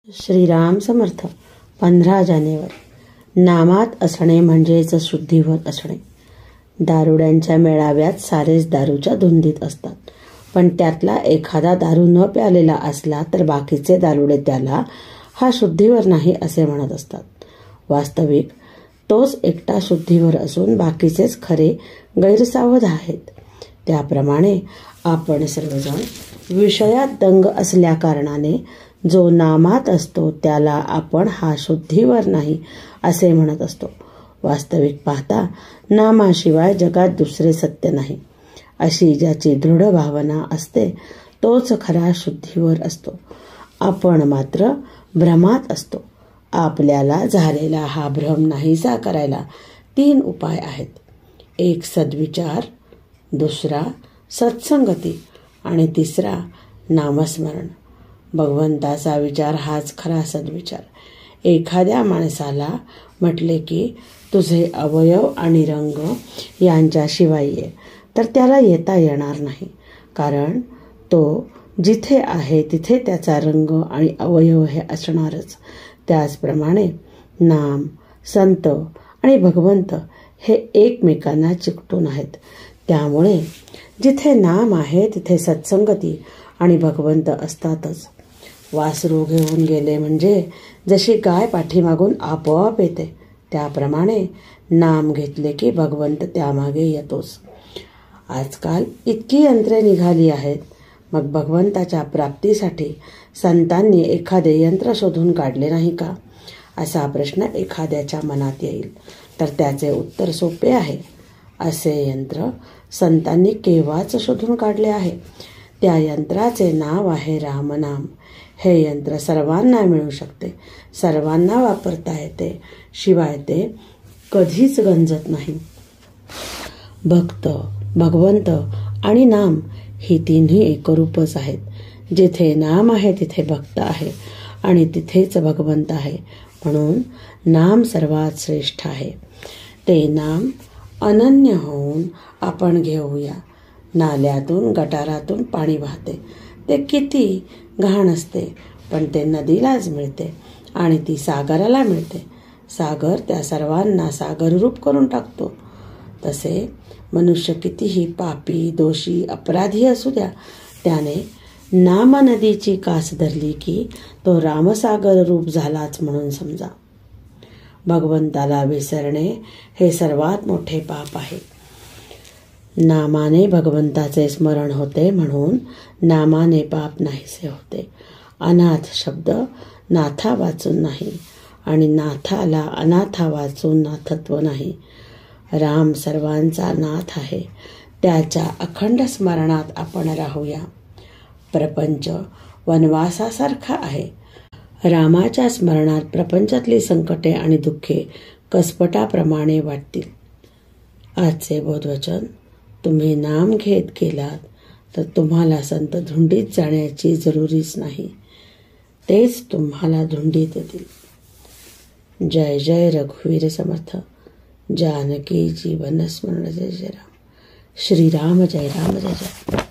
श्रीराम समर्थ. 15 जानेवारी. नामात असणे म्हणजेच शुद्धीवर असणे. दारुड्यांच्या मेळाव्यात सारेच दारूच्या धुंदीत असतात, पण त्यातला एखादा दारू न प्यालेला असला तर बाकीचे दारुडे त्याला हा शुद्धीवर नाही असे म्हणत असतात. वास्तविक तोच एकटा शुद्धीवर असून बाकीचेच खरे गैरसावध आहेत. त्याप्रमाणे आपण सर्वजण विषयात दंग असल्या कारणाने जो नामात असतो त्याला आपण हा शुद्धीवर नाही असे म्हणत असतो. वास्तविक पाहता नामाशिवाय जगात दुसरे सत्य नाही अशी ज्याची दृढ भावना असते तोच खरा शुद्धीवर असतो. आपण मात्र भ्रमात असतो. आपल्याला झालेला हा भ्रम नाहीसा करायला 3 उपाय आहेत. एक सद्विचार, दुसरा सत्संगती आणि तिसरा नामस्मरण. भगवंताचा विचार हाच खरा सद्विचार. एखाद्या माणसाला म्हटले की तुझे अवयव आणि रंग यांच्याशिवाय ये, तर त्याला येता येणार नाही, कारण तो जिथे आहे तिथे त्याचा रंग आणि अवयव हे असणारच. त्याचप्रमाणे नाम, संत आणि भगवंत हे एकमेकांना चिकटून आहेत. त्यामुळे जिथे नाम आहे तिथे सत्संगती आणि भगवंत असतातच. वासरू घेऊन गेले म्हणजे जशी गाय पाठीमागून आपोआप येते, त्याप्रमाणे नाम घेतले की भगवंत त्यामागे येतोच. आजकाल इतकी यंत्रे निघाली आहेत, मग भगवंताच्या प्राप्तीसाठी संतांनी एखादे यंत्र शोधून काढले नाही का, असा प्रश्न एखाद्याच्या मनात येईल. तर त्याचे उत्तर सोपे आहे. असे यंत्र संतांनी केव्हाच शोधून काढले आहे. त्या यंत्राचे नाव आहे रामनाम. हे यंत्र सर्वांना मिळू शकते, सर्वांना वापरता येते, शिवाय ते कधीच गंजत नाही. भक्त, भगवंत आणि नाम ही तिन्ही एकरूपच आहेत. जिथे नाम आहे तिथे भक्त आहे आणि तिथेच भगवंत आहे. म्हणून नाम सर्वात श्रेष्ठ आहे. ते नाम अनन्य होऊन आपण घेऊया. नाल्यातून गटारातून पाणी वाहते, ते किती घाण असते, पण ते नदीलाच मिळते आणि ती सागराला मिळते. सागर त्या सर्वांना सागररूप करून टाकतो. तसे मनुष्य कितीही पापी, दोषी, अपराधी असू द्या, त्याने नाम नदीची कास धरली की तो रामसागर रूप झालाच म्हणून समजा. भगवंताला विसरणे हे सर्वात मोठे पाप आहे. नामाने भगवंताचे स्मरण होते, म्हणून नामाने पाप नाहीसे होते. अनाथ शब्द नाथा वाचून नाही आणि नाथाला अनाथा वाचून नाथत्व नाही. राम सर्वांचा नाथ आहे. त्याच्या अखंड स्मरणात आपण राहूया. प्रपंच वनवासासारखा आहे. रामाच्या स्मरणात प्रपंचातली संकटे आणि दुःखे कसपटाप्रमाणे वाटतील. आजचे बोधवचन. तुम्ही नाम घेत गेलात तर तुम्हाला संत धुंडीत जाण्याची जरुरीच नाही, तेच तुम्हाला धुंडीत येतील. जय जय रघुवीर समर्थ. जानकी जीवन स्मरण. जय जय राम. श्रीराम जय राम जय जय.